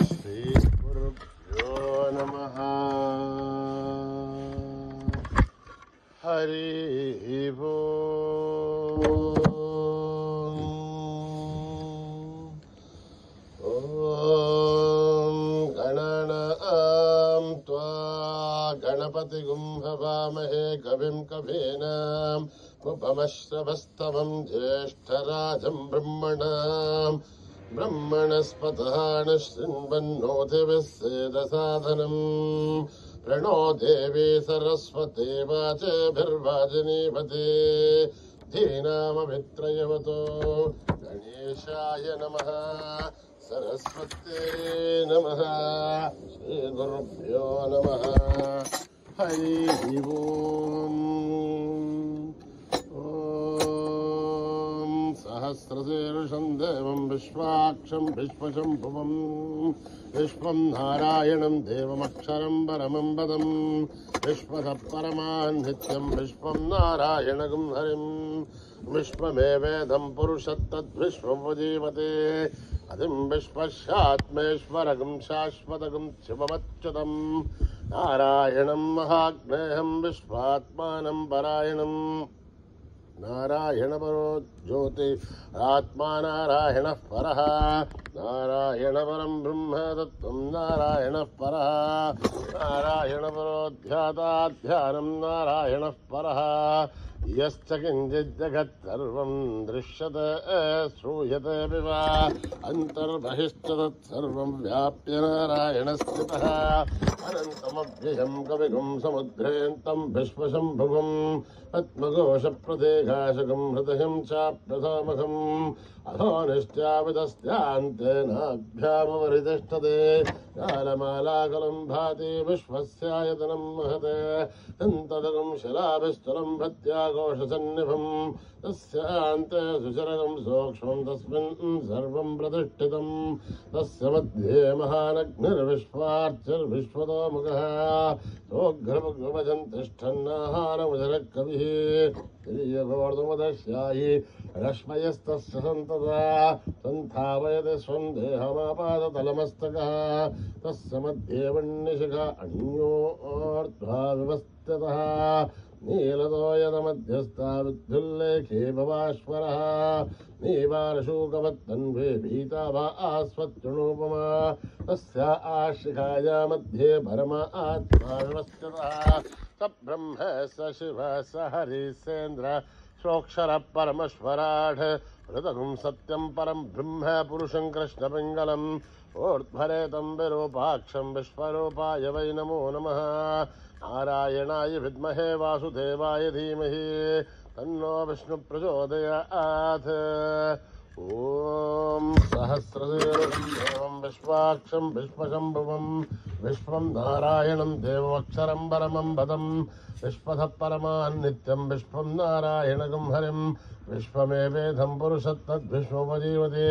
श्रीगुरुभ्यो नमः। हरि ओम गणनां त्वा गणपतिगुं हवामहे कविं कवीनाम् उपमश्रवस्तवं ज्येष्ठराजं ब्रह्मणस्पतः शृण्वन्नोतिभिः सेदसादनम् प्रणो देवी सरस्वती वाचेभिर्वाजिनीपते धीनामभित्रयवतो गणेशाय नमः सरस्वत्यै नमः श्रीगुरुभ्यो नमः हरि ओम्। सहस्रशीर्षं देवं विश्वाक्षं विश्वशम्भुवं विश्वं नारायणं देवमक्षरं परमं पदं विश्वतः परमान् नित्यं विश्वं नारायणगं हरिं विश्वमेवेदं पुरुषत्तद्विश्वमुपजीवते अधिं विश्वस्यात्मेश्वरगं शाश्वतगं शिवमच्युतं नारायणं महाग्नेयं विश्वात्मानं परायणम् नारायण परो ज्योति आत्मा नारायणः परः नारायण परं ब्रह्म तत्त्वं नारायणः परः नारायण परो ध्याता ध्यानं नारायणः परः यश्च किञ्चित् जगत् सर्वं दृश्यते श्रूयते विवा अन्तर्बहिश्च तत्सर्वं व्याप्य नारायणस्थितः अनन्तमव्ययं कविगुं समुद्रेऽन्तं विश्वशम्भुवं पद्मघोषप्रदेघाशकं हृदयं चाप्यसामघम् अधो निश्चाविदस्यान्तेनाभ्यामवरितिष्ठते कालमालाकलं भाति विश्वस्यायतनं महते तन्तदगं शिलाभिस्तरं भत्याघोषसन्निभं तस्यान्ते सुचरगं सूक्ष्मं तस्मिन् सर्वं प्रतिष्ठितं तस्य मध्ये महानग्निर्विश्वार्चिर्विश्वतोमुखः सोऽग्रभगवजन् तिष्ठन्नाहारमुदरकविः तिर्यगोर्धुमदस्यायि रश्मयस्तस्य सन्तता सन्धावयति स्वं देहमापादतलमस्तकः तस्य मध्ये वह्निशिखा अन्योर्ध्वा विवस्थितः नीलतो यदमध्यस्था विद्युल्लेखे भवाश्वरः नीवारशूकवत्तन्वे भीताभा आस्वत्युणोपमा तस्या आशिखाया मध्ये परमा आत्मा व्यवस्थितः स ब्रह्म स शिव स हरिसेन्द्र सोऽक्षर परमेश्वराढ हृदगुं सत्यं परं ब्रह्म पुरुषं कृष्णपिङ्गलम् ऊर्ध्वरेतं विरूपाक्षं विश्वरूपाय वै नमो नमः नारायणाय विद्महे वासुदेवाय धीमहि तन्नो विष्णु प्रचोदयात्। ॐ सहस्रशीर्षं विश्वाक्षं विश्वशम्भुवं विश्वं नारायणं देवमक्षरं परमं पदं विश्वतः परमान् नित्यं विश्वं नारायणगं हरिं विश्वमेवेदं पुरुषत्तद्विश्वमुपजीवते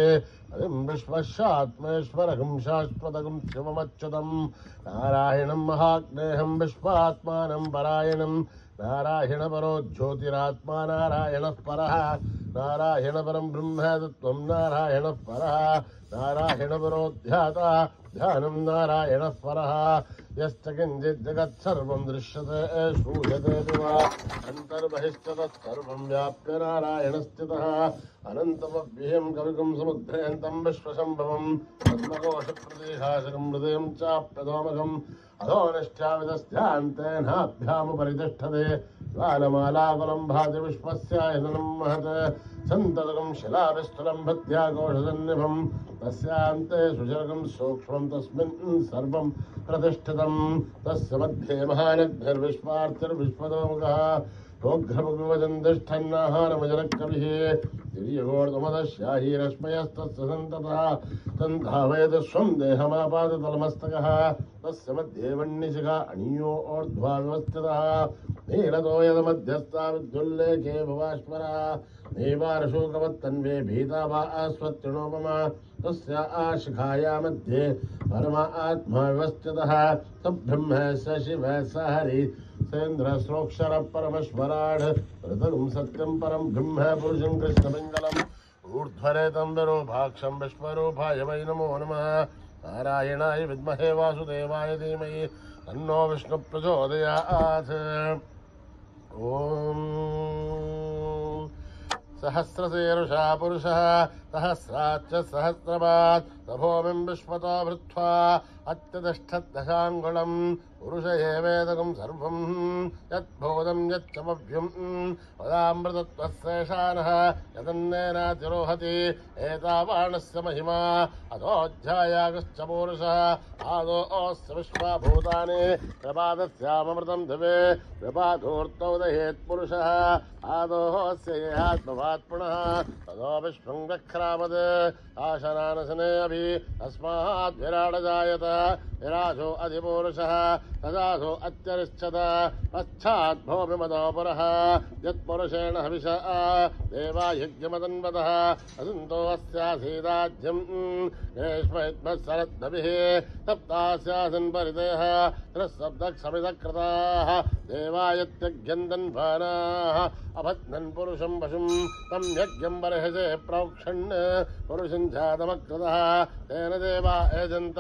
अधिं विश्वस्यात्मेश्वरगं शाश्वतगं शिवमच्युतं नारायणं महाग्नेयं विश्वात्मानं परायणं नारायण परो ज्योतिरात्मा नारायणः परः नारायण परं ब्रह्म तत्त्वं नारायणः परः नारायण परो ध्याता ध्यानं नारायणः परः यश्च किञ्चित् जगत्सर्वं दृश्यते श्रूयते विवा अन्तर्बहिश्च तत्सर्वं व्याप्य नारायणस्थितः अनन्तमव्ययं कविगुं समुद्रेऽन्तं विश्वशम्भवं पद्मघोषप्रदेहाशकं हृदयं चाप्यतोमघम् अधो निश्चाविदस्यान्तेनाभ्यामुपरितिष्ठते ज्वालमालाकुलं भाति विश्वस्यायतनं महत् सन्ततगं शिलाभिस्थलं भत्याघोषसन्निभं तस्यान्ते सुचरगं सूक्ष्मं तस्मिन् सर्वं प्रतिष्ठितं तस्य मध्ये महानग्निर्विश्वार्चिर्विश्वतोमुखः सोऽग्रभगवजन् तिष्ठन्नाहारमजरकविः तिर्यगोर्धुमदस्यायि रश्मयस्तस्य सन्ततः सन्धावयति स्वं देहमापादतलमस्तकः तस्य मध्ये वह्निशिखा अणियो ऊर्ध्वा व्यवस्थितः नीलतो यदमध्यस्था विद्युल्लेखे भवाश्वरः नैवारशोकवत्तन्वे भीता वा आस्वत्युणोपमा तस्य आशिखाया मध्ये परमा आत्मा व्यवस्थितः स ब्रह्म स शिव स हरि सेन्द्र श्रोक्षर परमेश्वराढ ऋतुं सत्यं परं ब्रह्म पुरुषं कृष्णपिङ्गलम् ऊर्ध्व तमोध्वरे तं विरूपाक्षं विश्वरूपाय वै नमो नमः नारायणाय विद्महे वासुदेवाय धीमहि तन्नो विष्णु प्रचोदयात् ॐ सहस्रशीर्षा पुरुषः सहस्राच्च सहस्रपात् तभोमिं विश्वतो भृत्वा अत्यतिष्ठद्दशाङ्गुलम् पुरुष एवेदकं सर्वं यद्भूतं यच्चमव्यं वदामृतत्वस्येषानः यदन्नेनातिरोहति एतावाणस्य महिमा अधोऽध्यायागश्च पुरुषः आदोऽस्य विश्वभूतानि प्रपादस्यामृतं दिवे प्रपादोऽर्तौ दहेत् पुरुषः आदोऽस्य येहात्मभात् पुनः तदो विश्वं व्यक्रामत् आशनानशने अभि तस्मात् विराडजायत विराजो अधिपुरुषः तदासो अत्यरिच्छत पश्चात् भूमिमदो पुरः यत्पुरुषेण हविषा देवा यज्ञमदन्वतः असन्तो अस्यासीदाज्यं ग्रीष्मयुग्मः सप्तास्यासन् परिदेः त्रिसप्तक्षमितकृताः देवायत्यज्ञन्दन्वानाः अभद्नन् पुरुषं पशुं तं यज्ञं बर्हिषे प्रोक्षन् पुरुषं जातमकृतः तेन देवा यजन्त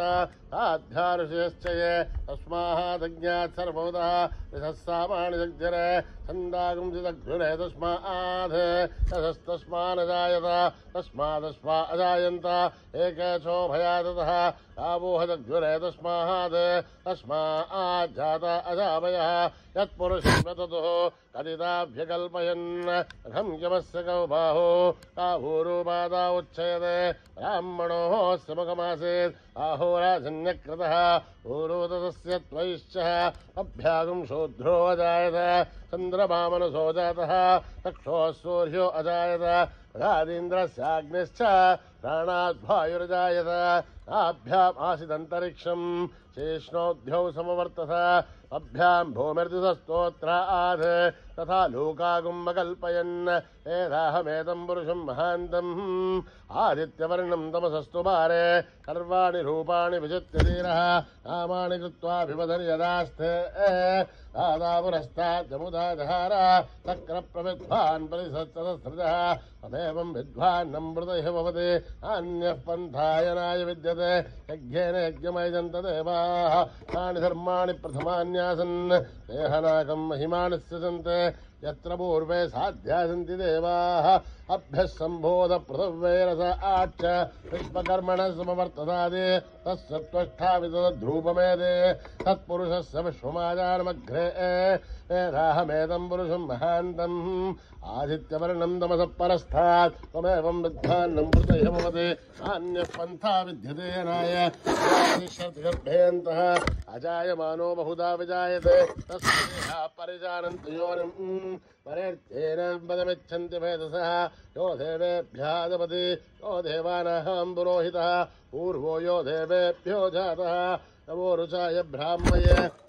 साध्याऋषयश्च ये तस्मादज्ञात् सर्वोदः यशस्सामानि जग्जरे छन्दागुंसिदग्धुरे तस्मात् यशस्तस्मानजायत तस्मादस्मा अजायन्त एकेशो भयादतः आवोहजग्धुरे तस्मात् तस्माज्जात अजावयः यत्पुरुषं ततुः कदिताभ्यकल्पयन् अघं यमस्य कौ बाहो काभूरुपादा उच्छेदे ब्राह्मणोऽस्य मुखमासीत् आहोराजन्यकृतः ऊरोदस्य त्वैश्चः अभ्यागं शूद्रो अजायत चन्द्रमामनसो जातः चक्षोः सूर्यो अजायत रादीन्द्रस्याग्निश्च प्राणाद्वायुरजायत आभ्यामासिदन्तरिक्षं शेष्णोऽध्यौ समवर्तत अभ्यां भूमिर्दिशस्तोत्रात् तथा लोकागुम्बकल्पयन् एधाहमेतं पुरुषं महान्तम् आदित्यवर्णं तमसस्तु पारे सर्वाणि रूपाणि विजित्य धीरः नामानि कृत्वाभिवदर्यदास्ते आदापुरस्ताद्यमुदा जहार चक्रप्रविद्वान् परिसत्सहस्रजः तदेवं विद्वान्नं मृतैः भवति अन्यः पन्थायनाय विद्यते यज्ञेन यज्ञमयजन्त देवाः तानि धर्माणि प्रथमान्यासन् देहनाकं महिमानि सृजन्ते यत्र पूर्वे साध्या सन्ति देवाः अभ्यः सम्बोध पृथिव्यैरस आच्च विश्वकर्मणः समवर्ततादि तस्य त्वष्टावितद्रूपमेदे तत्पुरुषस्य विश्वमाजानमग्रे वेदाहमेदं पुरुषं महान्तम् आदित्यवर्णं तमसः परस्तात् त्वमेवं विद्वान्नं मृतैः भवति अन्यः पन्था विद्यते नाय गर्भेऽन्तः अजायमानो बहुधा विजायते तस्य परिजानन्ति योनिम् परेर्तेन पदमिच्छन्ति भेदसः यो देवेभ्यः दपति यो देवानां पुरोहितः पूर्वो यो देवेभ्यो जातः नमो रुचाय ब्राह्मय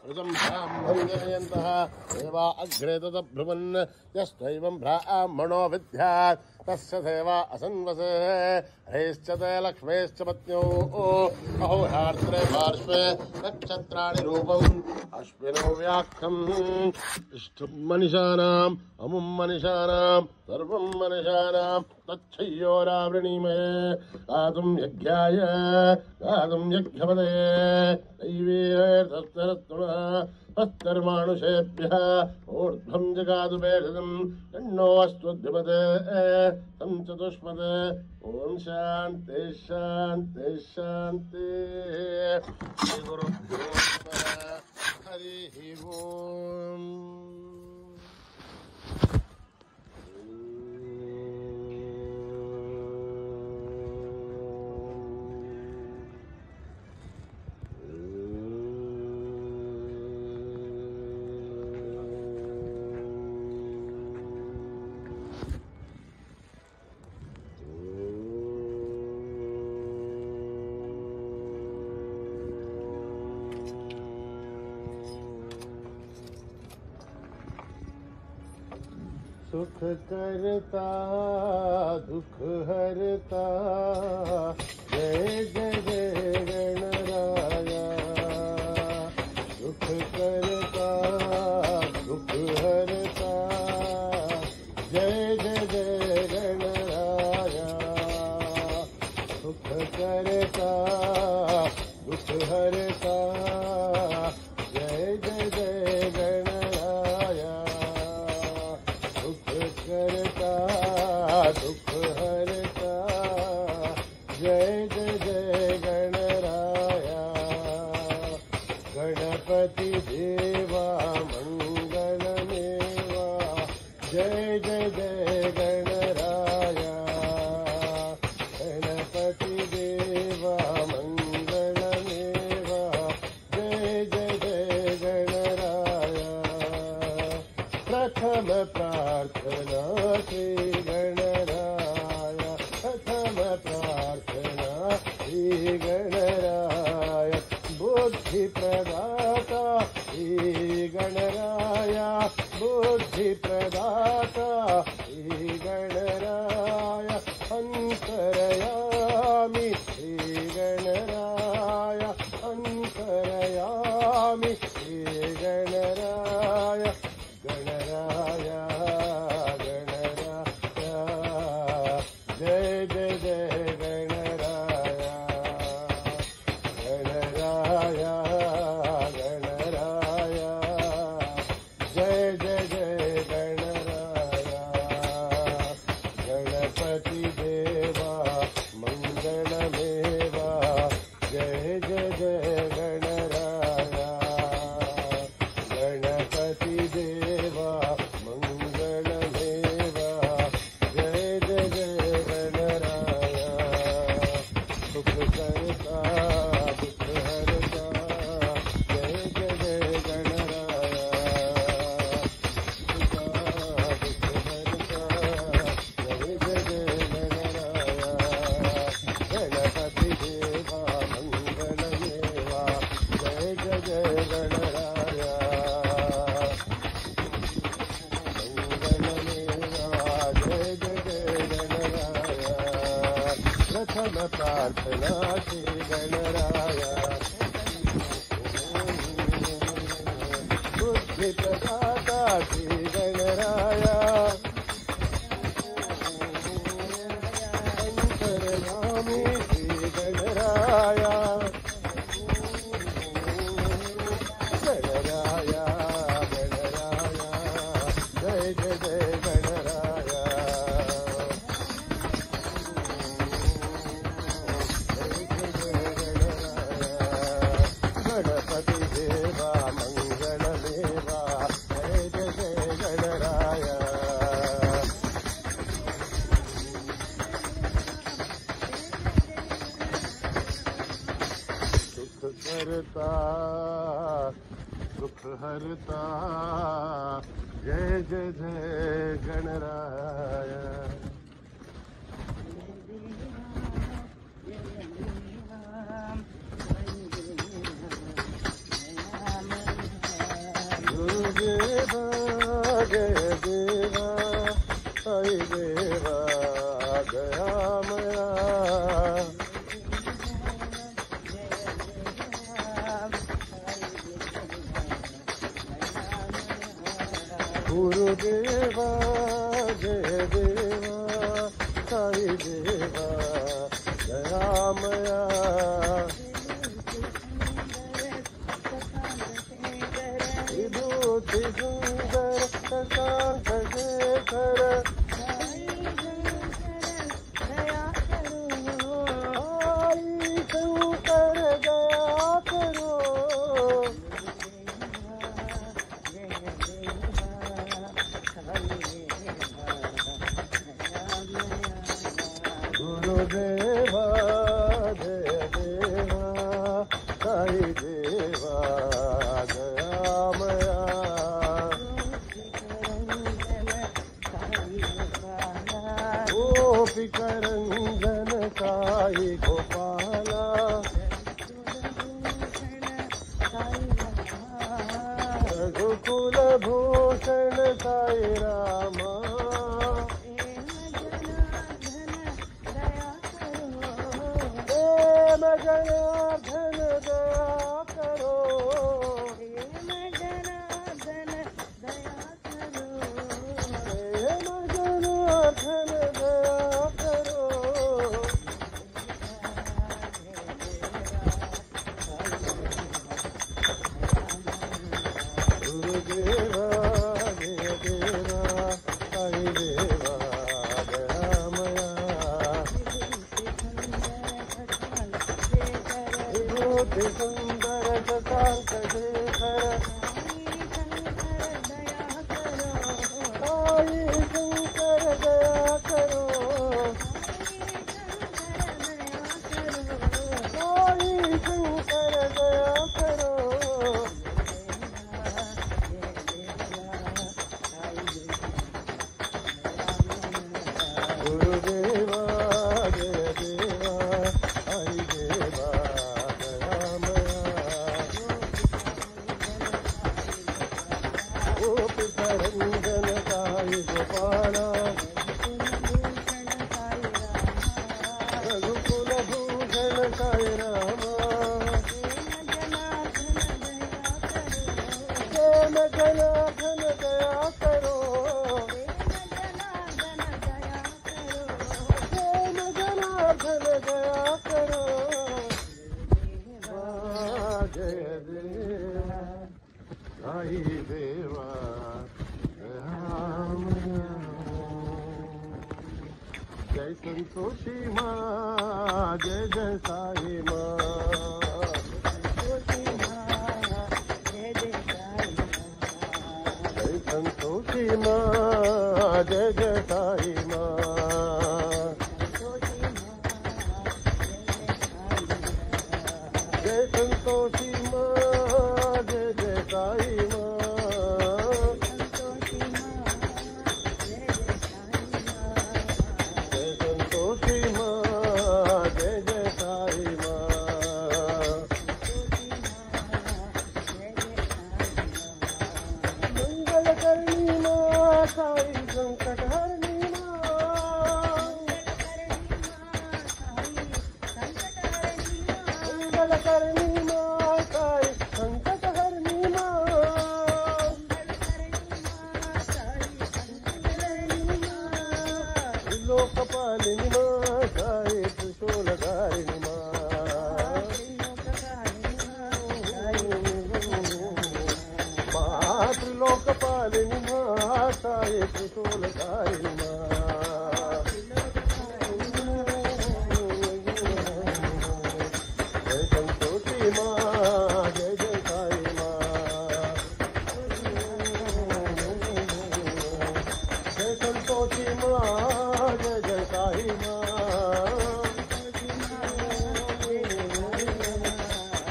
ऋतं ब्राह्मं जनयन्तः देवा अग्रे तदब्रुवन् यस्त्वैवं ब्राह्मणो विद्यात् तस्य सेवा असन्वसे हरेश्च ते लक्ष्मेश्च पत्न्यौ अहोरात्रे पार्श्वे नक्षत्राणि रूपम् अश्विनो व्याख्यम् इष्टं मनिषाणाम् अमुं मनिषाणाम् सर्वं मनिषाणां तच्छय्योरावृणीमहे गातुं यज्ञाय गातुं यज्ञपदये दैवीयस्तरस्तुनः तत्कर्माणुषेभ्यः ऊर्ध्वं जगातु भेषजं तन्नो अस्तुद्धिपते तं चतुष्पदे ॐ शान्ति शान्ति शान्ति श्रीगुरुभ्यो नमः हरिः ओम् सुख करता दुख हरता जय जय जय गणराया सुख करता दुख हरता जय जय जय गणराया अंतरयामि श्रीगणराय अंतरयामि श्रीगणराय गणराय गणराय जय जय जय गणराय गणराय गणराय जय जय जय गणराय गणपति देवा मंगलमेवा जय जय जय गणराय गणपति देवा मंगलमेवा जय जय जय गणराय सुख करता दुख हरता जय जय जय गणराय दुख हरता जय जय जय गणराय गणपति देवा मंगलमेवा जय जय जय गणराय मंगलमेवा जय जय जय गणराय प्रथम प्रार्थना श्री गणराय बुद्धि प्रदाता श्री गणराय अंतर्यामी श्री गणराय गणराय गणराय जय जय जय गणराय गणपति देवा मंगलमेवा जय जय जय गणराय सुख करता सुख हरता जय जय जय गणराय गुरुदेवा जय देवा साई देवा दयामया गुरुदेवा जय देवा साई देवा दयामया विभूति सुंदर शशांक शेखर आई शंकर दया करो गुरुदेवा जय देवा साई देवा दयामया गोपिकरंजन साई गोपाला रघुकुल भूषण साई रामा प्रेम जनार्दन दया करो प्रेम जनार्दन दया करो प्रेम जनार्दन दया करो गुरुदेवा जय देवा साई देवा दयामया विभूति सुंदर शशांक शेखर साई शंकर दया करो साई शंकर दया करो गुरुदेवा जय देवा साई देवा दयामया साई रामा प्रेम जनार्दन दया करो प्रेम जनार्दन दया करो जय देवा साई देवा राम जय संतोषी माँ जय जय साई माँ जय संतोषी माँ जय जय साई माँ जय संतोषी माँ जय जय साई माँ जय संतोषी माँ जय जय साई माँ मंगल करनी माँ साई संकट हरनी माँ मंगल करनी माँ साई संकट हरनी माँ लोकपालिनी माँ साई त्रिशूलधारिणी माँ त्रिलोकपालिनी माँ साई त्रिशूलधारिणी माँ जय संतोषी माँ जय जय साई माँ जय संतोषी माँ जय जय साई माँ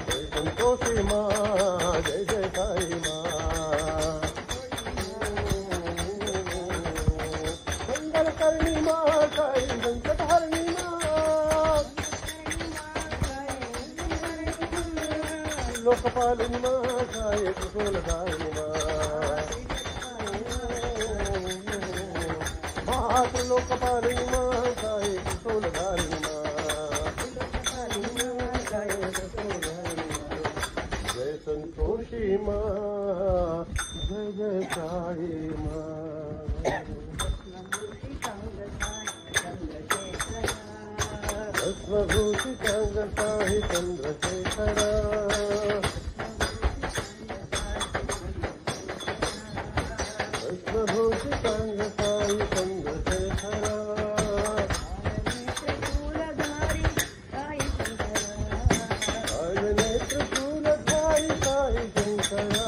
जय संतोषी माँ जय जय साई माँ मंगल करनी माँ साई संकट हरनी माँ लोकपालिनी माँ साई त्रिशूलधारिणी माँ लोकपालिनी माँ साई त्रिशूलधारिणी माँ जय संतोषी माँ जय जय साई माँ भस्मभूषितांग साई चंद्रशेखरा भस्मभूषितांग साई चंद्रशेखरा आयने त्रिशूलधारी साई शंकरा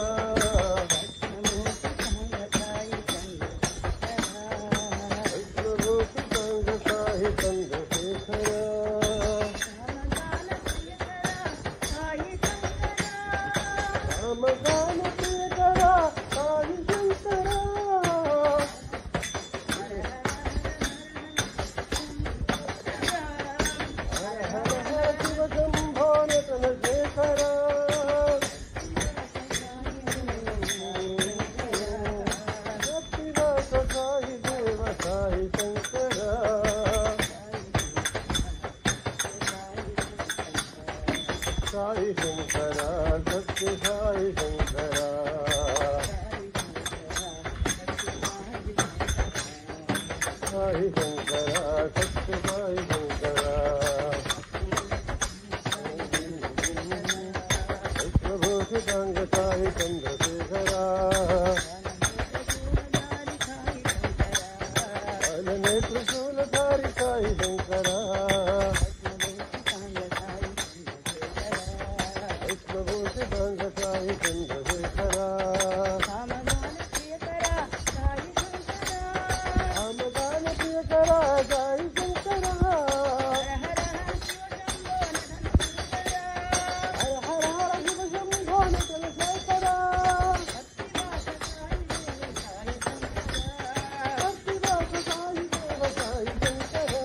भस्मभूषितांग साई चंद्रशेखरा रामगान प्रियकरा साई शंकरा हर हर हर शिव शंभो नटन शेखरा शक्तिदास साई देव साई शंकरा साई शंकरा सत्य साई शंकरा साई शंकरा सत्य साई शंकरा विश्वभूषितांग साई चंद्रशेखरा अलने त्रिशूलधारी साई शंकरा विश्वभूषितांग साई चंद्रशेखरा रामगान प्रियकरा साई शंकरा हर हर हर शिव शंभो नटन शेखरा भक्तिदास साई देव साई शंकरा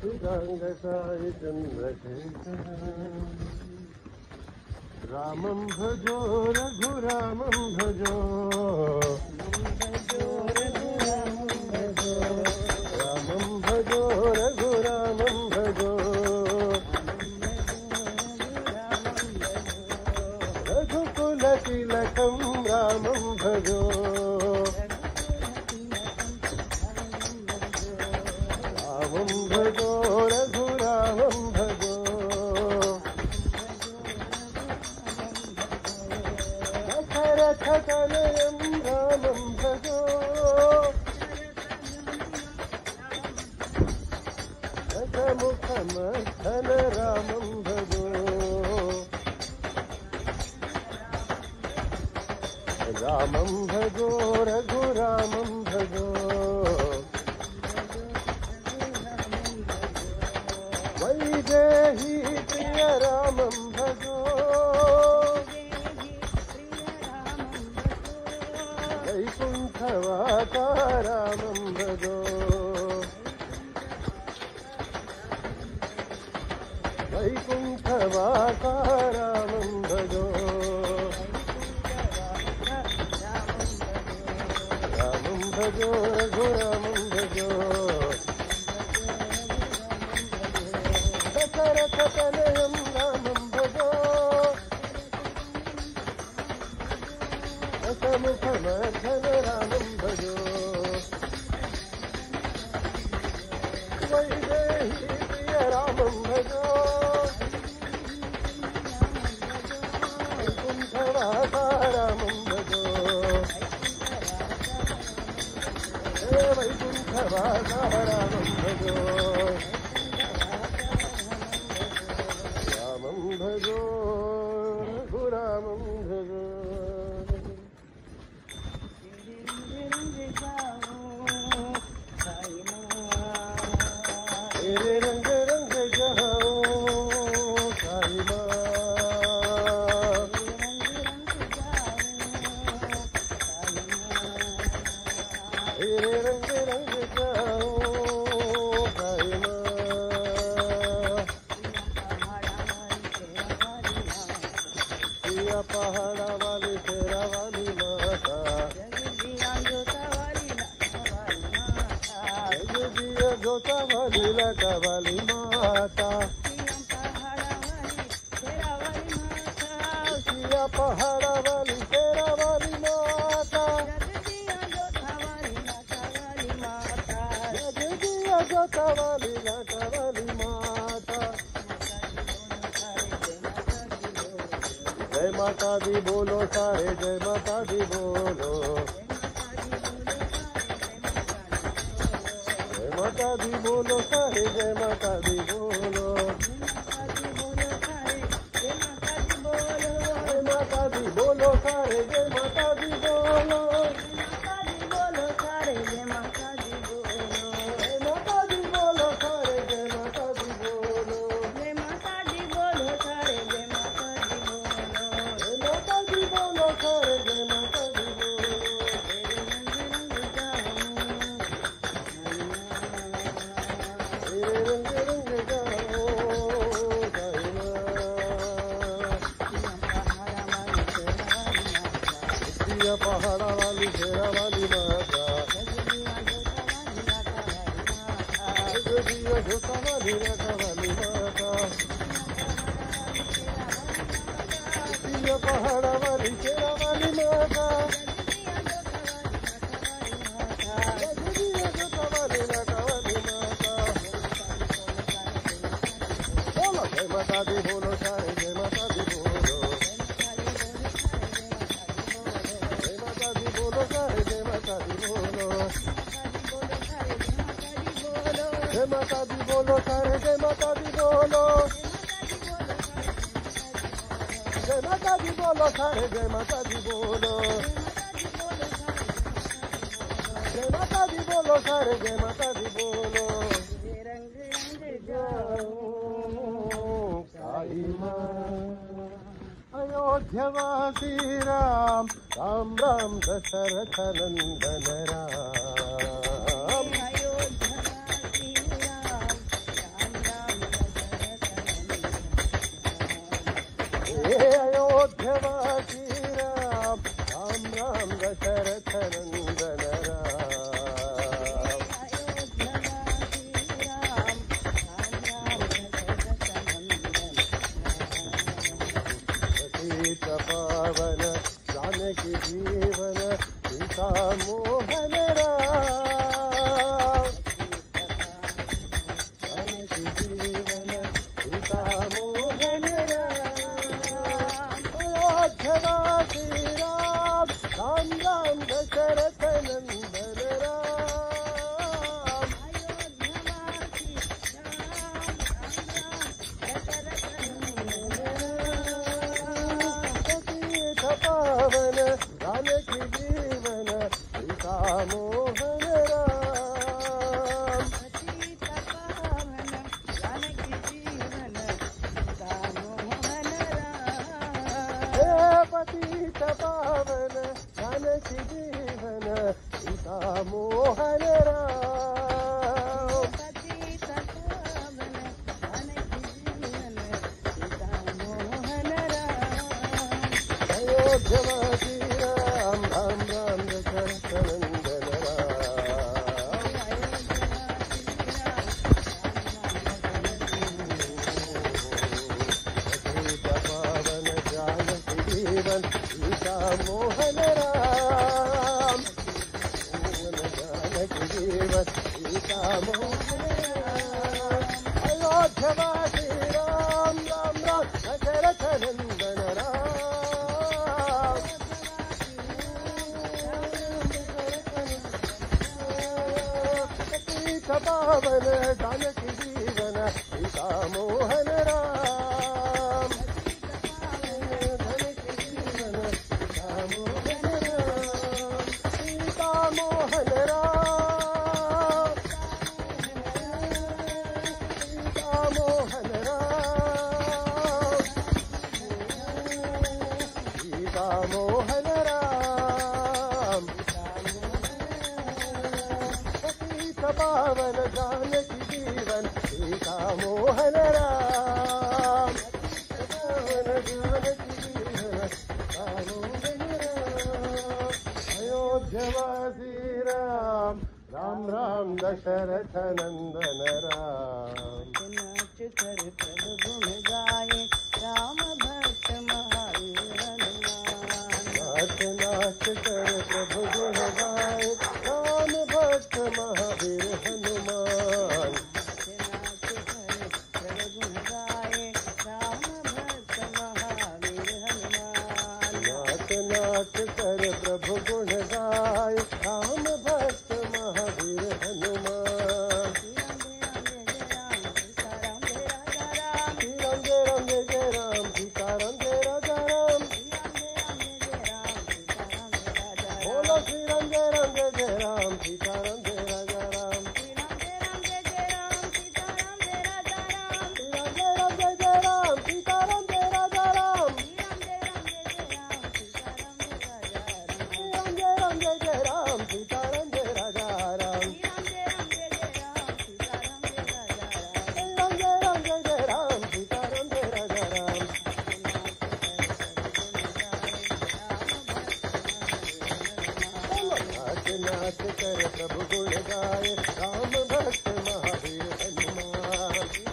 श्रीरंग साई चंद्रशेखर रामं भजो रघुरामं भजो रामं भजो रघुरामं भजो रघुकुल तिलकं रामं भजो रामं भजो रघुरामं भजो दशरथतनयं रामं भजो दशमुखमर्दन रामं भजो रामं भजो रघुरामं भजो वैदेही प्रिय रामं भजो वैकुण्ठवासा रामं भजो वैकुण्ठवासा रामं भजो रामं भजो रघुरामं भजो दशरथतनयं रामं भजो दशमुखमर्दन रामं भजो वैदेही प्रिय रामं भजो वैकुण्ठवासा रामं भजो वैकुण्ठवासा रामं भजो रामं भजो रघुरामं भजो तेरे रंग रंग जाओ साई माँ तेरे रंग रंग जाओ साई माँ सिया पहाड़ा वाली तेरा वाली माता जगिया जोता वाली लटा वाली माता सिया पहाड़ा वाली तेरा वाली माता जगिया जोता वाली लटा वाली माता जय माता दी बोलो सारे जय माता दी बोलो जय माता दी बोलो सारे जय माता दी बोलो जय माता दी बोलो सारे जय माता दी बोलो जय माता दी बोलो सारे जय माता दी बोलो जय माता दी बोलो सारे जय माता दी बोलो जय माता दी बोलो सारे जय माता दी बोलो तेरे रंग रंग जाओ साई माँ सिया पहाड़ा वाली शेरा वाली माता जगिया जोता वाली लटा वाली माता सिया पहाड़ा वाली शेरा वाली माता जगिया जोता वाली लटा वाली माता बोलो जय माता दी बोलो सारे जय माता दी बोलो जय माता दी बोलो सारे जय माता दी बोलो जय माता दी बोलो सारे जय माता दी बोलो जय माता दी बोलो सारे जय माता दी बोलो जय माता दी बोलो सारे जय माता दी बोलो रंग रंग जाओ साई माँ अयोध्यवासी राम राम राम दशरथ नंदन राम जीवन सीता मोहन राम अयोध्यवासी राम राम राम दशरथ नंदन राम अयोध्यवासी पतित पावन जानकी जीवन सीता मोहन राम पतित पावन जानकी जीवन सीता मोहन राम हे पतित पावन जानकी जीवन सीता मोहन राम पतित पावन जानकी जीवन सीता मोहन राम अयोध्यवासी राम राम राम दशरथ नंदन पावन जानकी जीवन सीता मोहन राम जानकी जीवन सीता मोहन राम अयोध्यवासी राम राम राम दशरथ नंदन राम पावन जानकी जीवन सीता मोहन राम जानकी जीवन सीता मोहन राम सीता मोहन राम सीता मोहन राम सीता मोहन राम पावन जानकी जीवन सीता मोहन राम पावन जानकी जीवन सीता मोहन राम अयोध्यवासी राम राम राम दशरथ नंदन राम नाच कर प्रभु गुण गाए राम भक्त महावीर हनुमान नाच नाच कर प्रभु गुण गाए राम भक्त महावीर हनुमान नाच कर प्रभु गुण गाए राम भक्त महावीर हनुमान नाच नाच कर प्रभु गुण गाए राम भक्त महावीर हनुमान राम जय राम सीताराम जय राजा राम बोलो श्री राम जय राम सीताराम जय राजा राम श्री राम जय राम सीताराम जय राजा राम श्री राम जय राम सीताराम जय राजा राम श्री राम जय राम सीताराम जय राजा राम श्री राम जय राम सीताराम जय राजा राम नाच कर प्रभु गुण गाए राम भक्त महावीर हनुमान श्री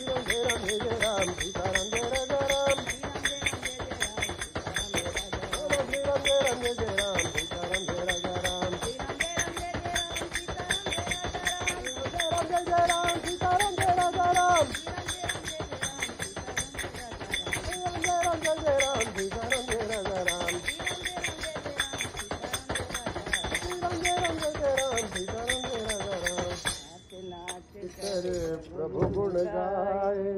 राम जय राम सीताराम जय राजा राम श्री राम जय राम सीताराम जय राजा राम श्री राम जय राम सीताराम जय राजा राम सीताराम जय राजा राम कर प्रभु गुण गाए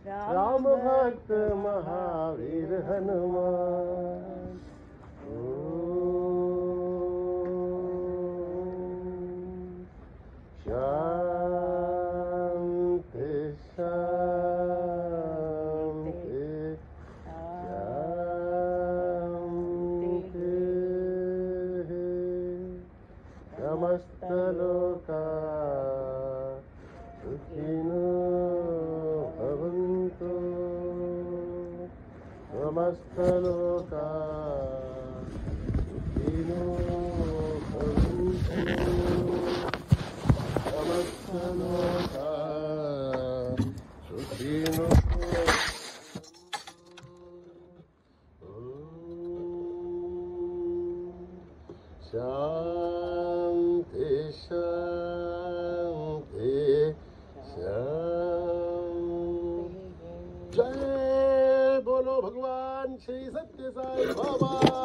राम भक्त महावीर हनुमान शांति शांति शांति समस्त लोका सुखिनो भवन्तु समस्त लोका सुखिनो भवन्तु समस्त लोका सुखिनो शांति शांति श्री सत्य साई बाबा